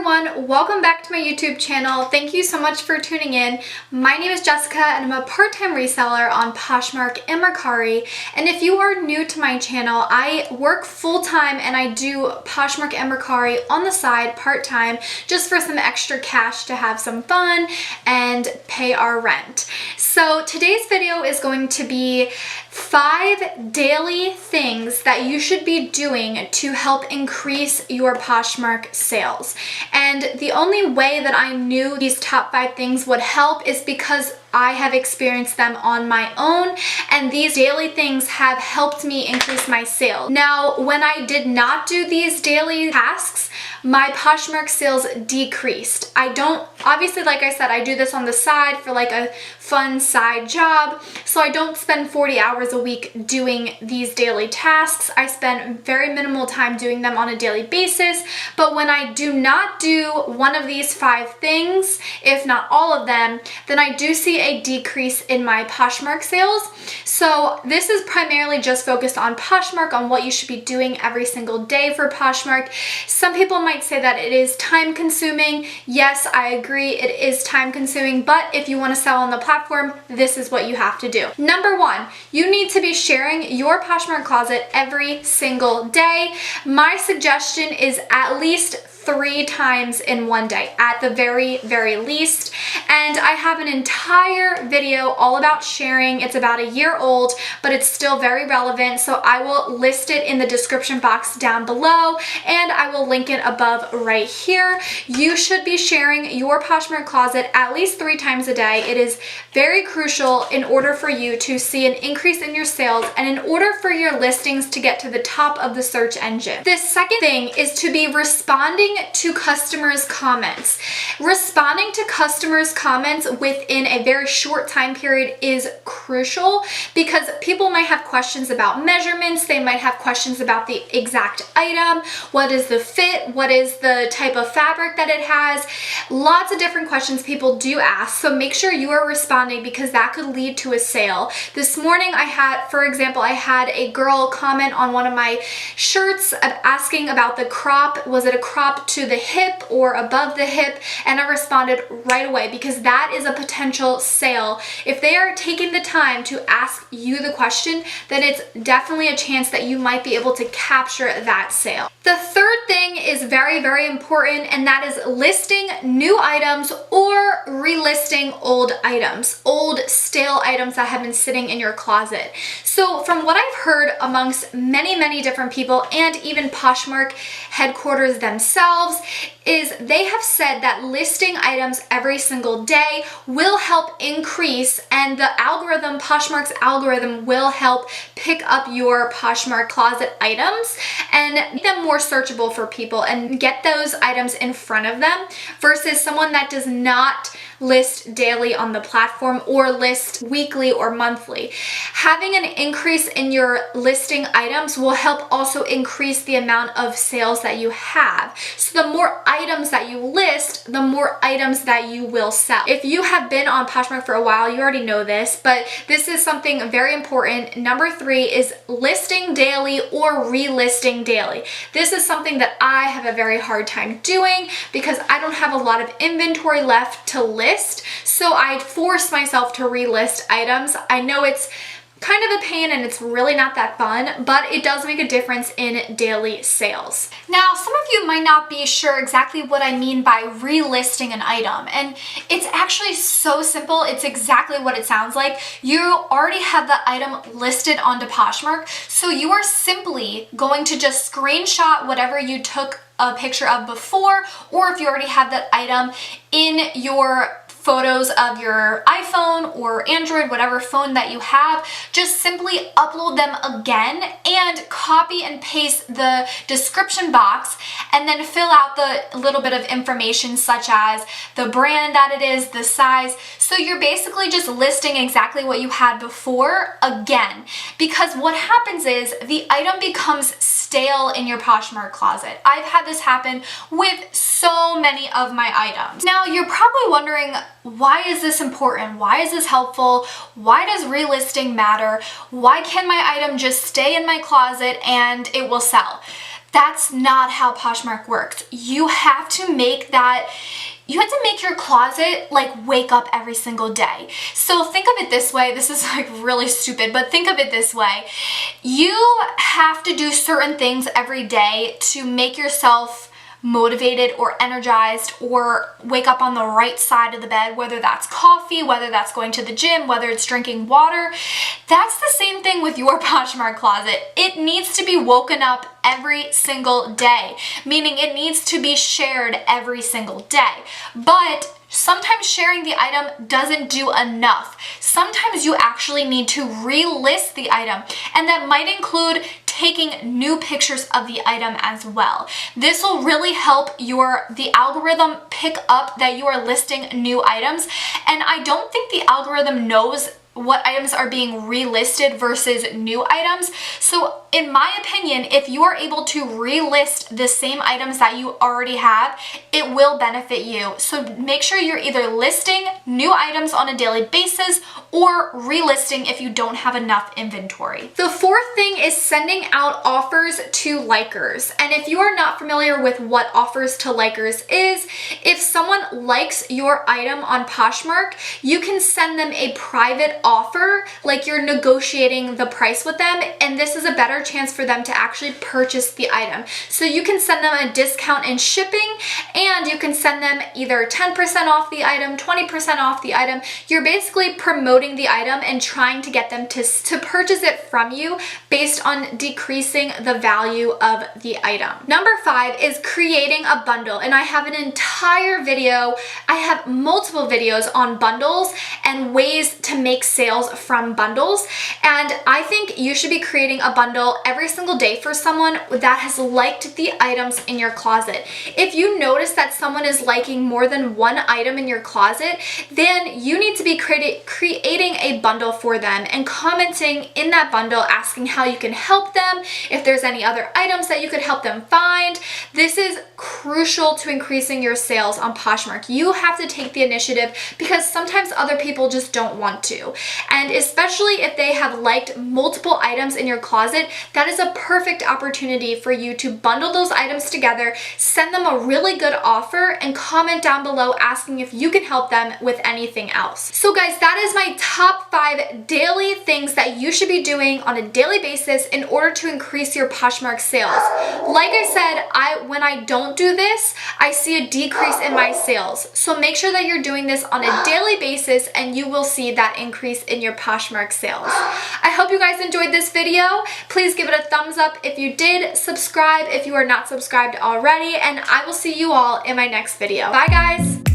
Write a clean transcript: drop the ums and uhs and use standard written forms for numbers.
everyone, welcome back to my YouTube channel. Thank you so much for tuning in. My name is Jessica and I'm a part-time reseller on Poshmark and Mercari. And if you are new to my channel, I work full-time and I do Poshmark and Mercari on the side part-time just for some extra cash to have some fun and pay our rent. So today's video is going to be 5 daily things that you should be doing to help increase your Poshmark sales. And the only way that I knew these top 5 things would help is because I have experienced them on my own, and these daily things have helped me increase my sales. Now, when I did not do these daily tasks, my Poshmark sales decreased. Obviously, like I said, I do this on the side for like a fun side job, so I don't spend 40 hours a week doing these daily tasks. I spend very minimal time doing them on a daily basis, but when I do not do one of these 5 things, if not all of them, then I do see a decrease in my Poshmark sales. So this is primarily just focused on Poshmark, on what you should be doing every single day for Poshmark. Some people might say that it is time consuming. Yes, I agree, it is time consuming, but if you want to sell on the platform, this is what you have to do. Number 1, you need to be sharing your Poshmark closet every single day. My suggestion is at least 3 times in one day, at the very least. And I have an entire video all about sharing. It's about a year old, but it's still very relevant, so I will list it in the description box down below, and I will link it above right here. You should be sharing your Poshmark closet at least 3 times a day. It is very crucial in order for you to see an increase in your sales and in order for your listings to get to the top of the search engine. The second thing is to be responding to customers' comments. Responding to customers' comments within a very short time period is crucial because people might have questions about measurements, they might have questions about the exact item, what is the fit, what is the type of fabric that it has. Lots of different questions people do ask, so make sure you are responding because that could lead to a sale. This morning for example, I had a girl comment on one of my shirts asking about the crop. Was it a crop to the hip or above the hip? And I responded right away because that is a potential sale. If they are taking the time to ask you the question, then it's definitely a chance that you might be able to capture that sale. The third thing is very important, and that is listing new items or relisting old items, old stale items that have been sitting in your closet. So from what I've heard amongst many different people and even Poshmark headquarters themselves, is they have said that listing items every single day will help increase, and the algorithm, Poshmark's algorithm, will help pick up your Poshmark closet items and make them more searchable for people and get those items in front of them versus someone that does not list daily on the platform or list weekly or monthly. Having an increase in your listing items will help also increase the amount of sales that you have. So the more items that you list, the more items that you will sell. If you have been on Poshmark for a while, you already know this, but this is something very important. Number 3 is listing daily or relisting daily. This is something that I have a very hard time doing because I don't have a lot of inventory left to list. So I force myself to relist items. I know it's kind of a pain and it's really not that fun, but it does make a difference in daily sales. Now, some of you might not be sure exactly what I mean by relisting an item, and it's actually so simple. It's exactly what it sounds like. You already have the item listed onto Poshmark, so you are simply going to just screenshot whatever you took a picture of before, or if you already have that item in your photos of your iPhone or Android, whatever phone that you have, just simply upload them again and copy and paste the description box and then fill out the little bit of information such as the brand that it is, the size. So you're basically just listing exactly what you had before again, because what happens is the item becomes stale in your Poshmark closet. I've had this happen with so many of my items. Now you're probably wondering, why is this important? Why is this helpful? Why does relisting matter? Why can my item just stay in my closet and it will sell? That's not how Poshmark works. You have to make your closet like wake up every single day. So think of it this way. This is like really stupid, but think of it this way. You have to do certain things every day to make yourself motivated or energized or wake up on the right side of the bed, whether that's coffee, whether that's going to the gym, whether it's drinking water. That's the same thing with your Poshmark closet. It needs to be woken up every single day, meaning it needs to be shared every single day. But sometimes sharing the item doesn't do enough. Sometimes you actually need to relist the item, and that might include taking new pictures of the item as well. This will really help the algorithm pick up that you are listing new items, and I don't think the algorithm knows what items are being relisted versus new items. So in my opinion, if you are able to relist the same items that you already have, it will benefit you. So make sure you're either listing new items on a daily basis or relisting if you don't have enough inventory. The fourth thing is sending out offers to likers. And if you are not familiar with what offers to likers is, if someone likes your item on Poshmark, you can send them a private offer, like you're negotiating the price with them, and this is a better chance for them to actually purchase the item. So you can send them a discount in shipping, and you can send them either 10% off the item, 20% off the item. You're basically promoting the item and trying to get them to purchase it from you based on decreasing the value of the item. Number 5 is creating a bundle, and I have an entire video, I have multiple videos on bundles and ways to make sales from bundles, and I think you should be creating a bundle every single day for someone that has liked the items in your closet. If you notice that someone is liking more than one item in your closet, then you need to be creating a bundle for them and commenting in that bundle, asking how you can help them, if there's any other items that you could help them find. This is crucial to increasing your sales on Poshmark. You have to take the initiative because sometimes other people just don't want to. And especially if they have liked multiple items in your closet, that is a perfect opportunity for you to bundle those items together, send them a really good offer, and comment down below asking if you can help them with anything else. So guys, that is my top 5 daily things that you should be doing on a daily basis in order to increase your Poshmark sales. Like I said, when I don't do this, I see a decrease in my sales. So make sure that you're doing this on a daily basis and you will see that increase in your Poshmark sales. I hope you guys enjoyed this video. Please give it a thumbs up if you did, subscribe if you are not subscribed already, and I will see you all in my next video. Bye guys!